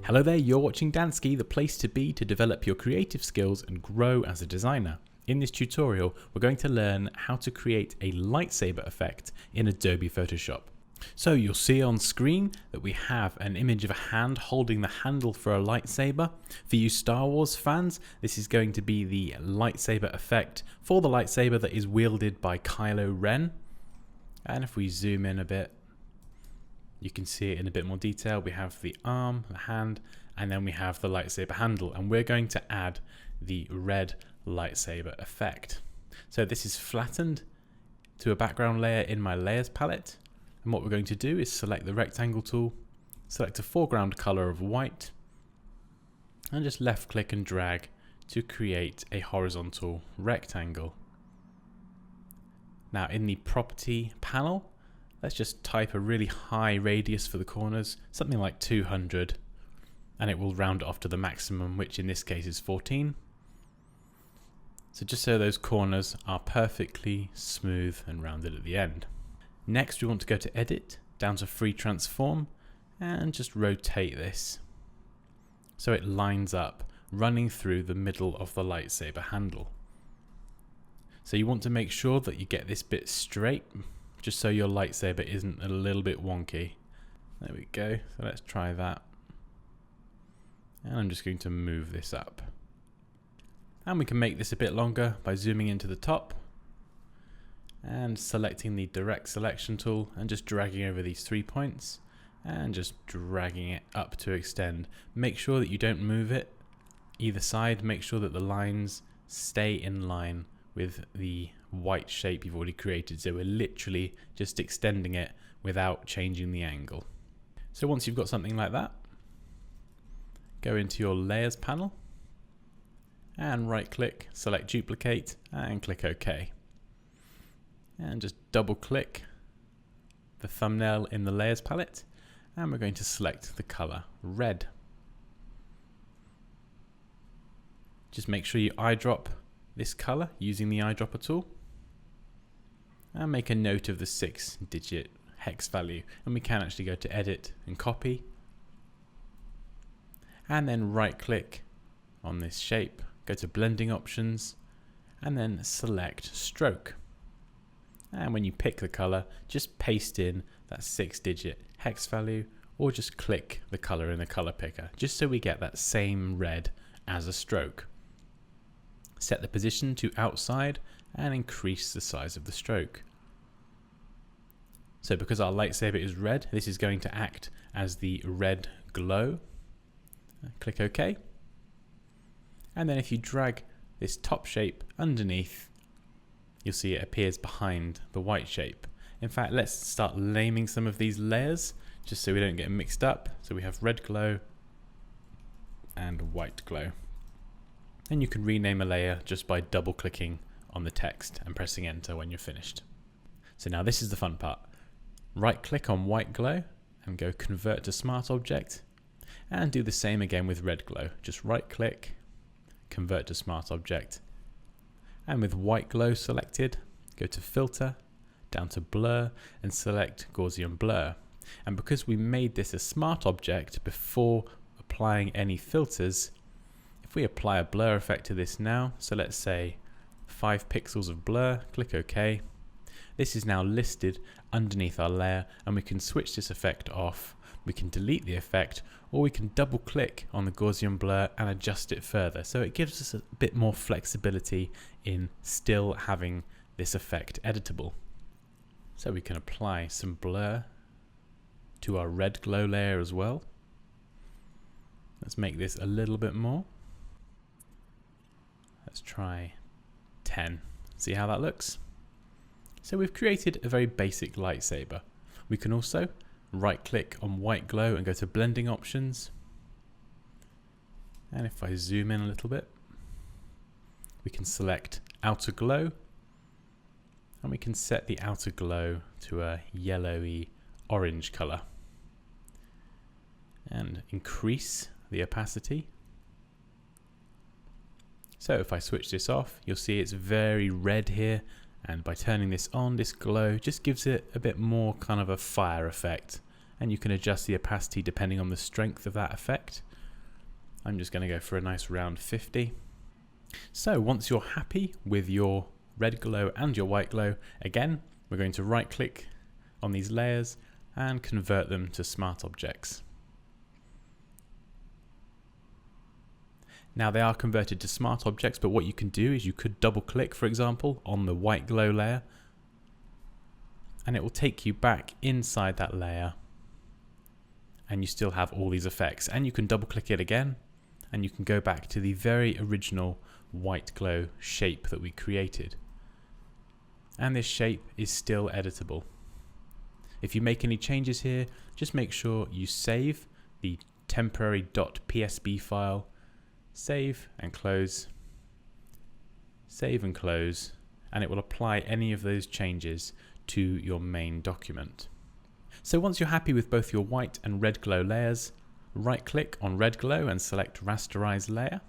Hello there, you're watching Dansky, the place to be to develop your creative skills and grow as a designer. In this tutorial, we're going to learn how to create a lightsaber effect in Adobe Photoshop. So you'll see on screen that we have an image of a hand holding the handle for a lightsaber. For you Star Wars fans, this is going to be the lightsaber effect for the lightsaber that is wielded by Kylo Ren. And if we zoom in a bit, you can see it in a bit more detail. We have the arm, the hand, and then we have the lightsaber handle. And we're going to add the red lightsaber effect. So this is flattened to a background layer in my layers palette. And what we're going to do is select the rectangle tool, select a foreground color of white, and just left click and drag to create a horizontal rectangle. Now in the property panel, let's just type a really high radius for the corners, something like 200, and it will round it off to the maximum, which in this case is 14. So just so those corners are perfectly smooth and rounded at the end. Next we want to go to Edit, down to Free Transform, and just rotate this so it lines up, running through the middle of the lightsaber handle. So you want to make sure that you get this bit straight, just so your lightsaber isn't a little bit wonky. There we go, so let's try that. And I'm just going to move this up. And we can make this a bit longer by zooming into the top and selecting the direct selection tool and just dragging over these 3 points and just dragging it up to extend. Make sure that you don't move it either side. Make sure that the lines stay in line with the white shape you've already created. So we're literally just extending it without changing the angle. So once you've got something like that, go into your layers panel and right click, select duplicate and click OK. And just double click the thumbnail in the layers palette and we're going to select the color red. Just make sure you eyedrop this color using the eyedropper tool and make a note of the 6-digit hex value, and we can actually go to Edit and Copy and then right click on this shape, go to Blending Options and then select Stroke. And when you pick the color, just paste in that 6-digit hex value or just click the color in the color picker, just so we get that same red as a stroke. Set the position to outside and increase the size of the stroke. So because our lightsaber is red, this is going to act as the red glow. Click OK. And then if you drag this top shape underneath, you'll see it appears behind the white shape. In fact, let's start naming some of these layers just so we don't get mixed up. So we have red glow and white glow. And you can rename a layer just by double clicking on the text and pressing enter when you're finished. So now this is the fun part. Right click on white glow and go convert to smart object and do the same again with red glow. Just right click, convert to smart object, and with white glow selected, go to filter, down to blur and select Gaussian blur. And because we made this a smart object before applying any filters, if we apply a blur effect to this now, so let's say 5 pixels of blur, click OK. This is now listed underneath our layer and we can switch this effect off. We can delete the effect or we can double click on the Gaussian blur and adjust it further. So it gives us a bit more flexibility in still having this effect editable. So we can apply some blur to our red glow layer as well. Let's make this a little bit more. Let's try 10. See how that looks? So we've created a very basic lightsaber. We can also right click on white glow and go to blending options. And if I zoom in a little bit, we can select outer glow and we can set the outer glow to a yellowy orange color and increase the opacity. So if I switch this off, you'll see it's very red here, and by turning this on, this glow just gives it a bit more kind of a fire effect, and you can adjust the opacity depending on the strength of that effect. I'm just going to go for a nice round 50. So once you're happy with your red glow and your white glow, again, we're going to right click on these layers and convert them to smart objects. Now they are converted to smart objects, but what you can do is you could double click, for example, on the white glow layer, and it will take you back inside that layer, and you still have all these effects. And you can double click it again, and you can go back to the very original white glow shape that we created. And this shape is still editable. If you make any changes here, just make sure you save the temporary .psb file, save and close, and it will apply any of those changes to your main document. So once you're happy with both your white and red glow layers, right click on red glow and select rasterize layer.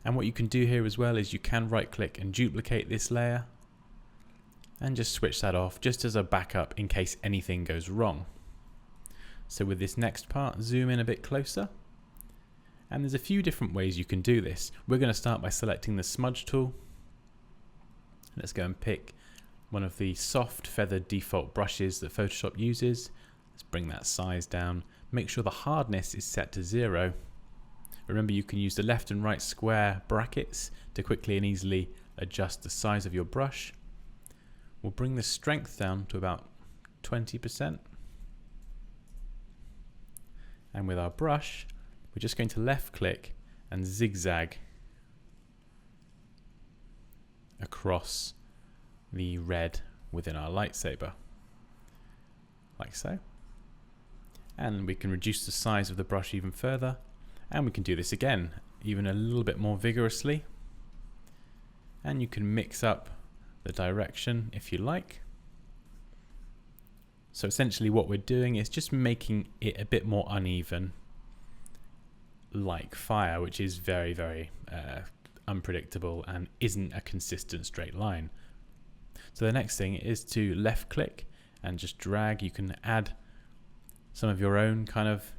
And what you can do here as well is you can right click and duplicate this layer and just switch that off just as a backup in case anything goes wrong. So with this next part, zoom in a bit closer. And there's a few different ways you can do this. We're going to start by selecting the smudge tool. Let's go and pick one of the soft feathered default brushes that Photoshop uses. Let's bring that size down. Make sure the hardness is set to 0. Remember, you can use the left and right square brackets to quickly and easily adjust the size of your brush. We'll bring the strength down to about 20%. And with our brush, we're just going to left click and zigzag across the red within our lightsaber, like so. And we can reduce the size of the brush even further, and we can do this again even a little bit more vigorously, and you can mix up the direction if you like. So essentially what we're doing is just making it a bit more uneven, like fire, which is very, very unpredictable and isn't a consistent straight line. So the next thing is to left click and just drag. You can add some of your own kind of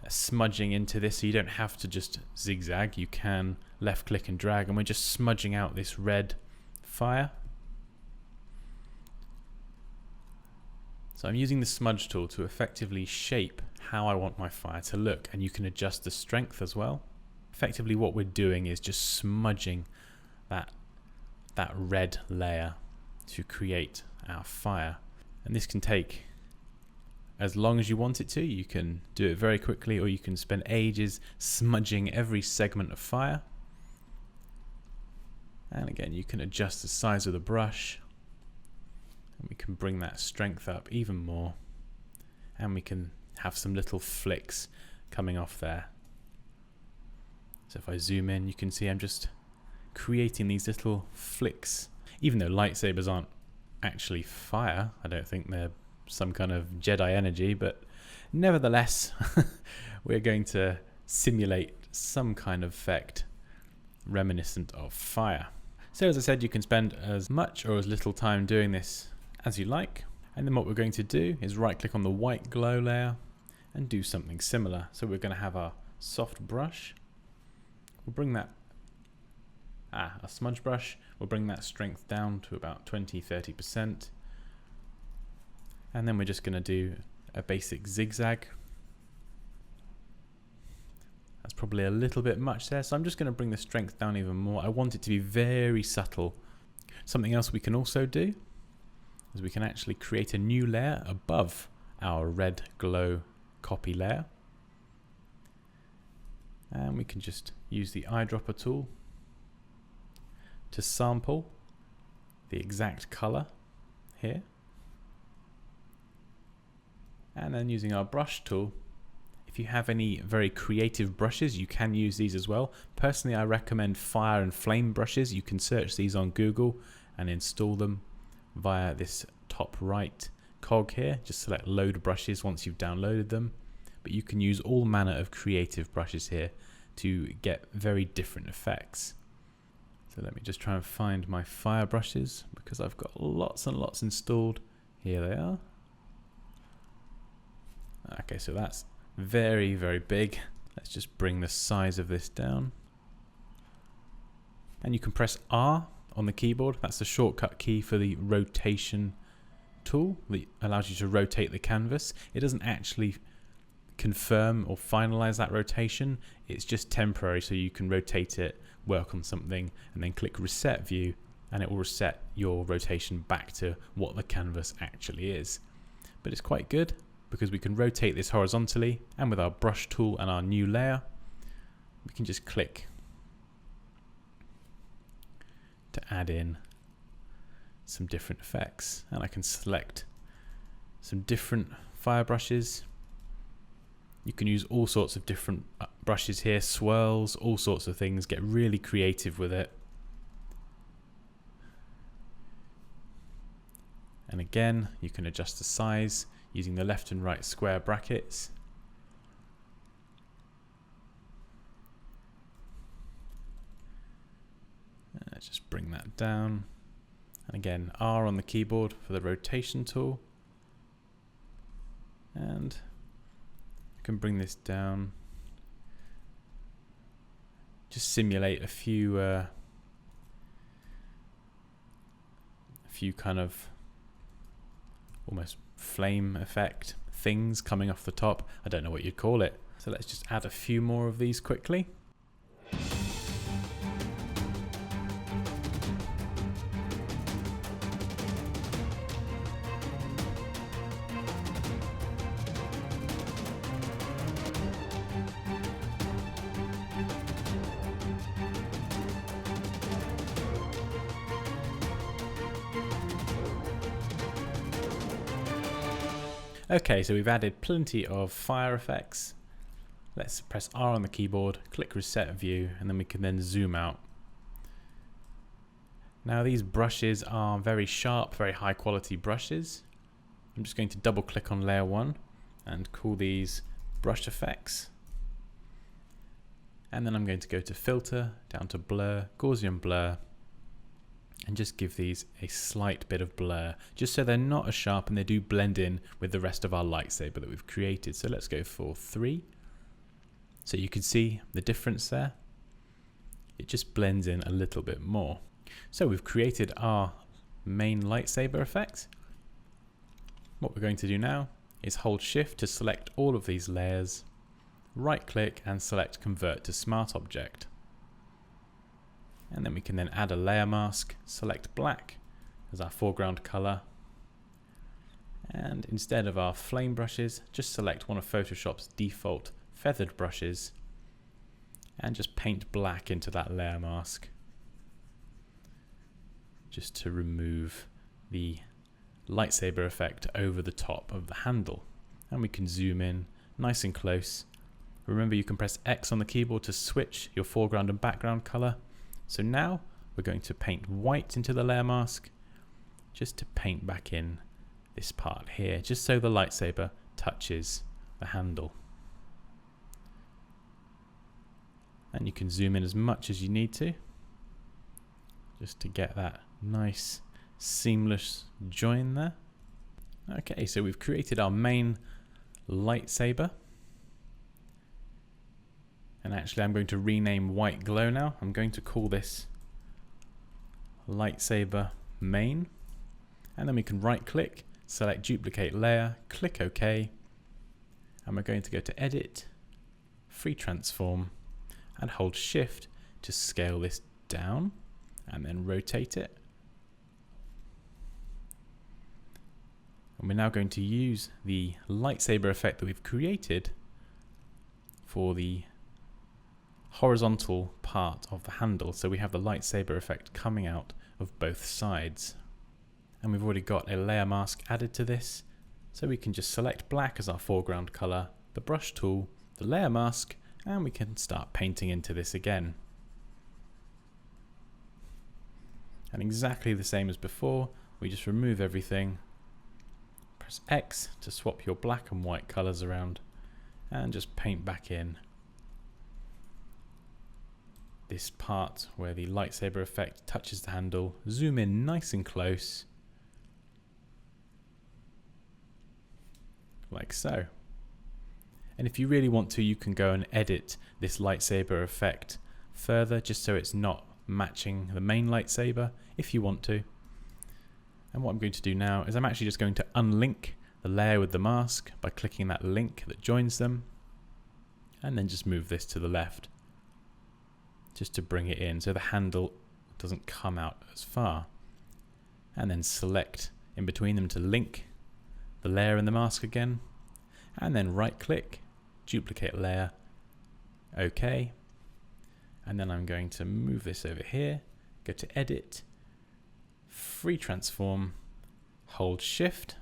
smudging into this, so you don't have to just zigzag. You can left click and drag, and we're just smudging out this red fire. So I'm using the smudge tool to effectively shape how I want my fire to look, and you can adjust the strength as well. Effectively what we're doing is just smudging that red layer to create our fire. And this can take as long as you want it to. You can do it very quickly, or you can spend ages smudging every segment of fire. And again, you can adjust the size of the brush, and we can bring that strength up even more, and we can have some little flicks coming off there. So if I zoom in, you can see I'm just creating these little flicks. Even though lightsabers aren't actually fire, I don't think they're some kind of Jedi energy, but nevertheless we're going to simulate some kind of effect reminiscent of fire. So as I said, you can spend as much or as little time doing this as you like, and then what we're going to do is right click on the white glow layer and do something similar. So we're going to have our soft brush. We'll bring that a smudge brush. We'll bring that strength down to about 20-30%, and then we're just going to do a basic zigzag. That's probably a little bit much there, so I'm just going to bring the strength down even more. I want it to be very subtle. Something else we can also do is we can actually create a new layer above our red glow copy layer, and we can just use the eyedropper tool to sample the exact color here, and then using our brush tool, if you have any very creative brushes, you can use these as well. Personally, I recommend fire and flame brushes. You can search these on Google and install them via this top right cog here. Just select load brushes once you've downloaded them, but you can use all manner of creative brushes here to get very different effects. So let me just try and find my fire brushes, because I've got lots and lots installed. Here they are. Okay, so that's very, very big. Let's just bring the size of this down. And you can press R on the keyboard. That's the shortcut key for the rotation tool that allows you to rotate the canvas. It doesn't actually confirm or finalize that rotation. It's just temporary, so you can rotate it, work on something, and then click Reset View, and it will reset your rotation back to what the canvas actually is. But it's quite good because we can rotate this horizontally, and with our brush tool and our new layer, we can just click to add in some different effects. And I can select some different fire brushes. You can use all sorts of different brushes here, swirls, all sorts of things. Get really creative with it. And again, you can adjust the size using the left and right square brackets. Let's just bring that down. And again, R on the keyboard for the rotation tool. And I can bring this down. Just simulate a few kind of almost flame effect things coming off the top. I don't know what you'd call it. So let's just add a few more of these quickly. Okay, so we've added plenty of fire effects. Let's press R on the keyboard, click Reset View, and then we can then zoom out. Now these brushes are very sharp, very high quality brushes. I'm just going to double click on layer 1 and call these brush effects. And then I'm going to go to filter, down to blur, Gaussian blur, and just give these a slight bit of blur, just so they're not as sharp and they do blend in with the rest of our lightsaber that we've created. So let's go for 3. So you can see the difference there. It just blends in a little bit more. So we've created our main lightsaber effect. What we're going to do now is hold Shift to select all of these layers, right click and select Convert to Smart Object. And then we can then add a layer mask, select black as our foreground color. And instead of our flame brushes, just select one of Photoshop's default feathered brushes and just paint black into that layer mask, just to remove the lightsaber effect over the top of the handle. And we can zoom in nice and close. Remember, you can press X on the keyboard to switch your foreground and background color. So now we're going to paint white into the layer mask, just to paint back in this part here, just so the lightsaber touches the handle. And you can zoom in as much as you need to, just to get that nice seamless join there. Okay, so we've created our main lightsaber. And actually I'm going to rename White Glow now. I'm going to call this Lightsaber Main. And then we can right click, select Duplicate Layer, click OK. And we're going to go to Edit, Free Transform, and hold Shift to scale this down and then rotate it. And we're now going to use the lightsaber effect that we've created for the horizontal part of the handle, so we have the lightsaber effect coming out of both sides. And we've already got a layer mask added to this, so we can just select black as our foreground color, the brush tool, the layer mask, and we can start painting into this again. And exactly the same as before, we just remove everything, press X to swap your black and white colors around, and just paint back in this part where the lightsaber effect touches the handle. Zoom in nice and close, like so. And if you really want to, you can go and edit this lightsaber effect further, just so it's not matching the main lightsaber, if you want to. And what I'm going to do now is I'm actually just going to unlink the layer with the mask by clicking that link that joins them, and then just move this to the left just to bring it in so the handle doesn't come out as far. And then select in between them to link the layer and the mask again, and then right click, duplicate layer, OK. And then I'm going to move this over here, go to edit, free transform, hold shift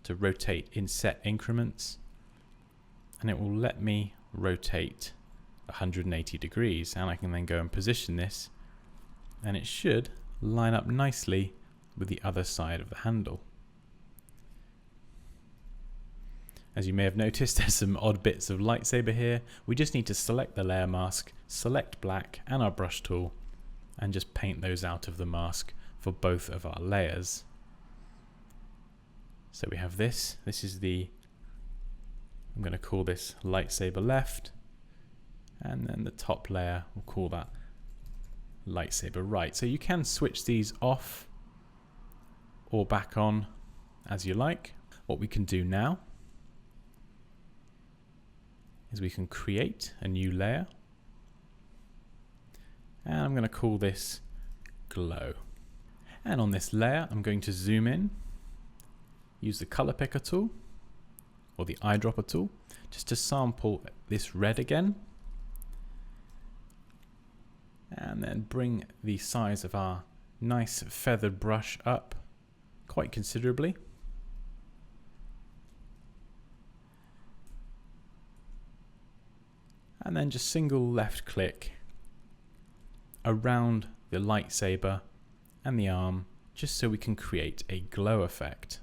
to rotate in set increments, and it will let me rotate 180 degrees, and I can then go and position this, and it should line up nicely with the other side of the handle. As you may have noticed, there's some odd bits of lightsaber here. We just need to select the layer mask, select black and our brush tool, and just paint those out of the mask for both of our layers. So we have this is the, I'm going to call this lightsaber left, and then the top layer, we'll call that lightsaber right. So you can switch these off or back on as you like. What we can do now is we can create a new layer, and I'm going to call this glow. And on this layer I'm going to zoom in, use the color picker tool or the eyedropper tool just to sample this red again, and then bring the size of our nice feathered brush up quite considerably. And then just single left click around the lightsaber and the arm, just so we can create a glow effect.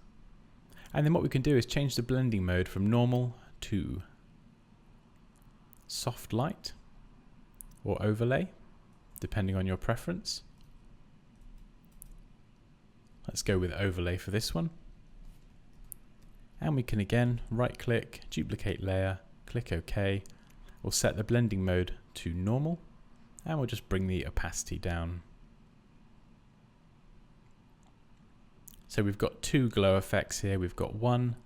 And then what we can do is change the blending mode from normal to soft light or overlay, depending on your preference. Let's go with overlay for this one. And we can again right click, duplicate layer, click OK. We'll set the blending mode to normal, and we'll just bring the opacity down. So we've got two glow effects here. We've got one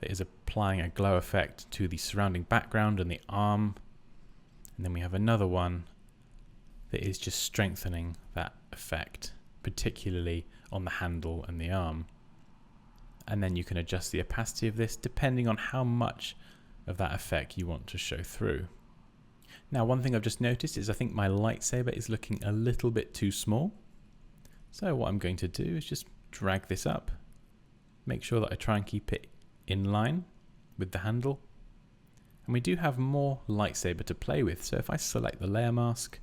that is applying a glow effect to the surrounding background and the arm, and then we have another one that is just strengthening that effect, particularly on the handle and the arm. And then you can adjust the opacity of this depending on how much of that effect you want to show through. Now, one thing I've just noticed is I think my lightsaber is looking a little bit too small. So what I'm going to do is just drag this up, make sure that I try and keep it in line with the handle. And we do have more lightsaber to play with. So if I select the layer mask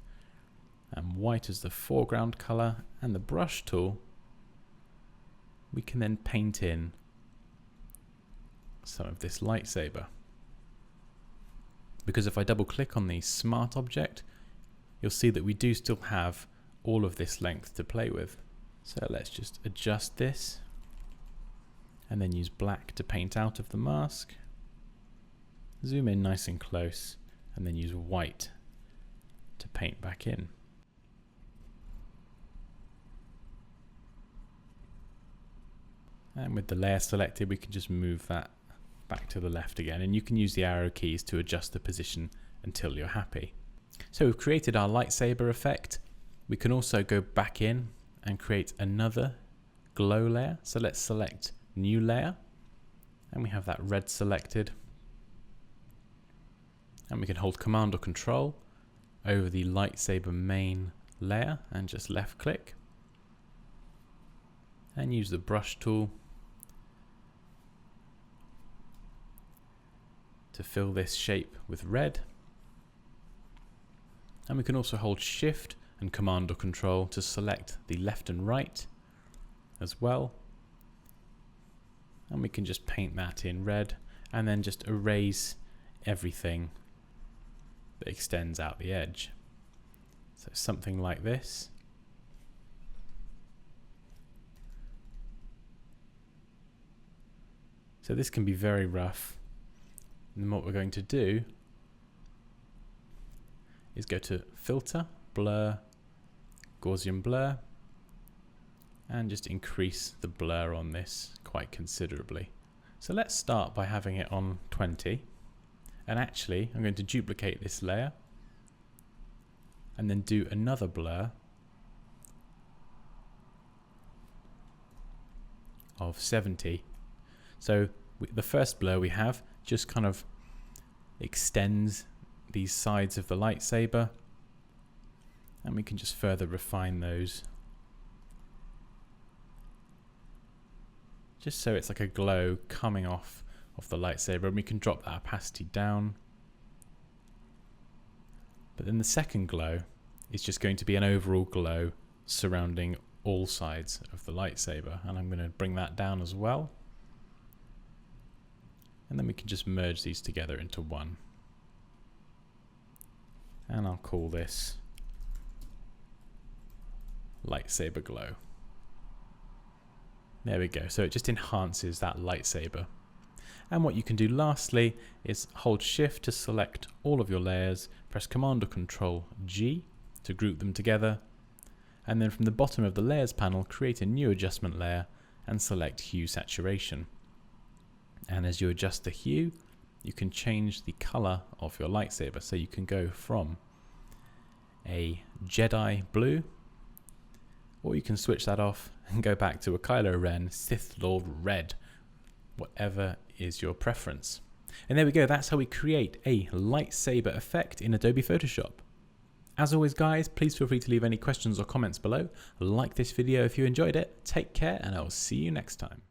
and white as the foreground color and the brush tool, we can then paint in some of this lightsaber. Because if I double click on the smart object, you'll see that we do still have all of this length to play with. So let's just adjust this and then use black to paint out of the mask. Zoom in nice and close and then use white to paint back in. And with the layer selected, we can just move that back to the left again, and you can use the arrow keys to adjust the position until you're happy. So we've created our lightsaber effect. We can also go back in and create another glow layer. So let's select new layer, and we have that red selected, and we can hold Command or Control over the lightsaber main layer and just left click and use the brush tool to fill this shape with red. And we can also hold Shift and Command or Control to select the left and right as well. And we can just paint that in red and then just erase everything that extends out the edge. So something like this. So this can be very rough. And what we're going to do is go to Filter, Blur, Gaussian Blur, and just increase the blur on this quite considerably. So let's start by having it on 20. And actually, I'm going to duplicate this layer and then do another blur of 70. So the first blur we have just kind of extends these sides of the lightsaber, and we can just further refine those just so it's like a glow coming off of the lightsaber, and we can drop that opacity down. But then the second glow is just going to be an overall glow surrounding all sides of the lightsaber, and I'm going to bring that down as well. And then we can just merge these together into one. And I'll call this Lightsaber Glow. There we go. So it just enhances that lightsaber. And what you can do lastly is hold Shift to select all of your layers, press Command or Control G to group them together, and then from the bottom of the Layers panel, create a new adjustment layer and select Hue Saturation. And as you adjust the hue, you can change the color of your lightsaber. So you can go from a Jedi blue, or you can switch that off and go back to a Kylo Ren Sith Lord red, whatever is your preference. And there we go, that's how we create a lightsaber effect in Adobe Photoshop. As always guys, please feel free to leave any questions or comments below. Like this video if you enjoyed it, take care, and I will see you next time.